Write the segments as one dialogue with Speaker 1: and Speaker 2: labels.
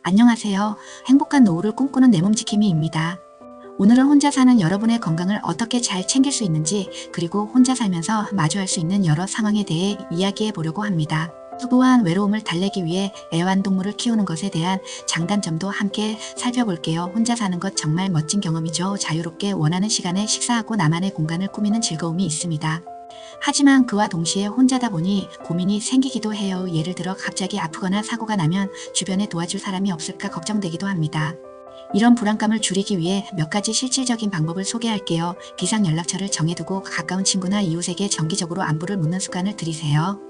Speaker 1: 안녕하세요. 행복한 노후를 꿈꾸는 내몸지킴이입니다. 오늘은 혼자 사는 여러분의 건강을 어떻게 잘 챙길 수 있는지, 그리고 혼자 살면서 마주할 수 있는 여러 상황에 대해 이야기해 보려고 합니다. 또한 외로움을 달래기 위해 애완동물을 키우는 것에 대한 장단점도 함께 살펴볼게요. 혼자 사는 것 정말 멋진 경험이죠. 자유롭게 원하는 시간에 식사하고 나만의 공간을 꾸미는 즐거움이 있습니다. 하지만 그와 동시에 혼자다 보니 고민이 생기기도 해요. 예를 들어 갑자기 아프거나 사고가 나면 주변에 도와줄 사람이 없을까 걱정되기도 합니다. 이런 불안감을 줄이기 위해 몇 가지 실질적인 방법을 소개할게요. 비상연락처를 정해두고 가까운 친구나 이웃에게 정기적으로 안부를 묻는 습관을 들이세요.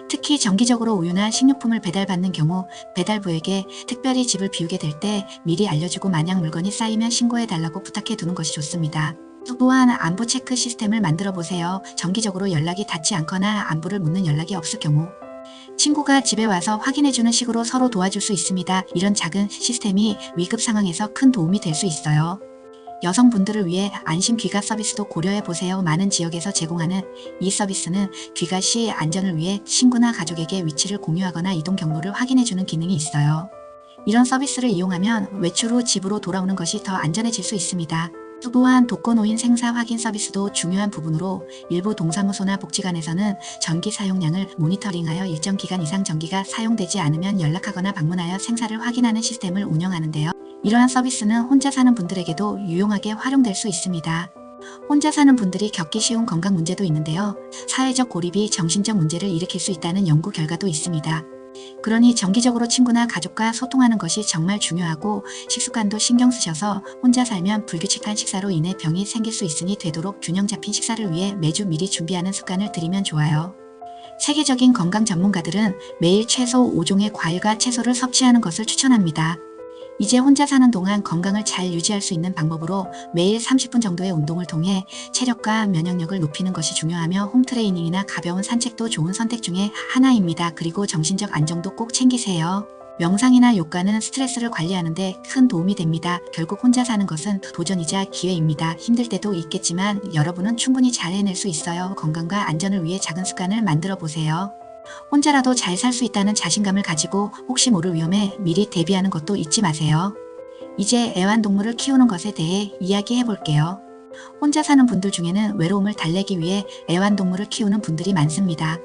Speaker 1: 특히 정기적으로 우유나 식료품을 배달받는 경우 배달부에게 특별히 집을 비우게 될 때 미리 알려주고 만약 물건이 쌓이면 신고해달라고 부탁해 두는 것이 좋습니다. 또한 안부 체크 시스템을 만들어 보세요. 정기적으로 연락이 닿지 않거나 안부를 묻는 연락이 없을 경우 친구가 집에 와서 확인해주는 식으로 서로 도와줄 수 있습니다. 이런 작은 시스템이 위급 상황에서 큰 도움이 될 수 있어요. 여성분들을 위해 안심 귀가 서비스도 고려해 보세요. 많은 지역에서 제공하는 이 서비스는 귀가 시 안전을 위해 친구나 가족에게 위치를 공유하거나 이동 경로를 확인해주는 기능이 있어요. 이런 서비스를 이용하면 외출 후 집으로 돌아오는 것이 더 안전해질 수 있습니다. 또한 독거노인 생사 확인 서비스도 중요한 부분으로 일부 동사무소나 복지관에서는 전기 사용량을 모니터링하여 일정 기간 이상 전기가 사용되지 않으면 연락하거나 방문하여 생사를 확인하는 시스템을 운영하는데요. 이러한 서비스는 혼자 사는 분들에게도 유용하게 활용될 수 있습니다. 혼자 사는 분들이 겪기 쉬운 건강 문제도 있는데요. 사회적 고립이 정신적 문제를 일으킬 수 있다는 연구 결과도 있습니다. 그러니 정기적으로 친구나 가족과 소통하는 것이 정말 중요하고 식습관도 신경 쓰셔서 혼자 살면 불규칙한 식사로 인해 병이 생길 수 있으니 되도록 균형 잡힌 식사를 위해 매주 미리 준비하는 습관을 들이면 좋아요. 세계적인 건강 전문가들은 매일 최소 5종의 과일과 채소를 섭취하는 것을 추천합니다. 이제 혼자 사는 동안 건강을 잘 유지할 수 있는 방법으로 매일 30분 정도의 운동을 통해 체력과 면역력을 높이는 것이 중요하며 홈트레이닝이나 가벼운 산책도 좋은 선택 중에 하나입니다. 그리고 정신적 안정도 꼭 챙기세요. 명상이나 요가는 스트레스를 관리하는 데 큰 도움이 됩니다. 결국 혼자 사는 것은 도전이자 기회입니다. 힘들 때도 있겠지만 여러분은 충분히 잘 해낼 수 있어요. 건강과 안전을 위해 작은 습관을 만들어 보세요. 혼자라도 잘 살 수 있다는 자신감을 가지고 혹시 모를 위험에 미리 대비하는 것도 잊지 마세요. 이제 애완동물을 키우는 것에 대해 이야기해 볼게요. 혼자 사는 분들 중에는 외로움을 달래기 위해 애완동물을 키우는 분들이 많습니다.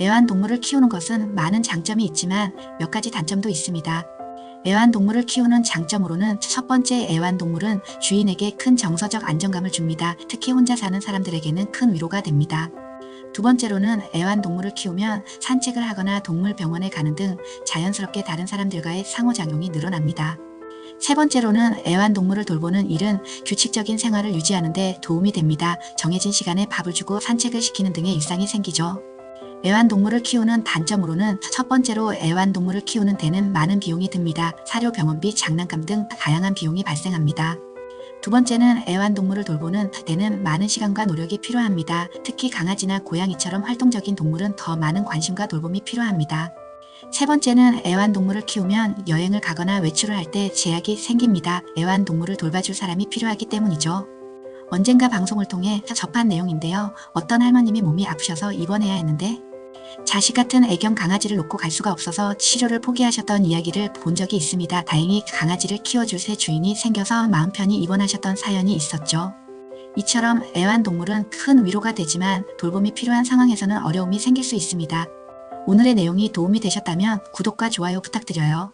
Speaker 1: 애완동물을 키우는 것은 많은 장점이 있지만 몇 가지 단점도 있습니다. 애완동물을 키우는 장점으로는 첫 번째, 애완동물은 주인에게 큰 정서적 안정감을 줍니다. 특히 혼자 사는 사람들에게는 큰 위로가 됩니다. 두 번째로는 애완동물을 키우면 산책을 하거나 동물병원에 가는 등 자연스럽게 다른 사람들과의 상호작용이 늘어납니다. 세 번째로는 애완동물을 돌보는 일은 규칙적인 생활을 유지하는 데 도움이 됩니다. 정해진 시간에 밥을 주고 산책을 시키는 등의 일상이 생기죠. 애완동물을 키우는 단점으로는 첫 번째로 애완동물을 키우는 데는 많은 비용이 듭니다. 사료, 병원비, 장난감 등 다양한 비용이 발생합니다. 두 번째는 애완동물을 돌보는 데는 많은 시간과 노력이 필요합니다. 특히 강아지나 고양이처럼 활동적인 동물은 더 많은 관심과 돌봄이 필요합니다. 세 번째는 애완동물을 키우면 여행을 가거나 외출을 할 때 제약이 생깁니다. 애완동물을 돌봐줄 사람이 필요하기 때문이죠. 언젠가 방송을 통해 접한 내용인데요. 어떤 할머님이 몸이 아프셔서 입원해야 했는데 자식 같은 애견 강아지를 놓고 갈 수가 없어서 치료를 포기하셨던 이야기를 본 적이 있습니다. 다행히 강아지를 키워줄 새 주인이 생겨서 마음 편히 입원하셨던 사연이 있었죠. 이처럼 애완동물은 큰 위로가 되지만 돌봄이 필요한 상황에서는 어려움이 생길 수 있습니다. 오늘의 내용이 도움이 되셨다면 구독과 좋아요 부탁드려요.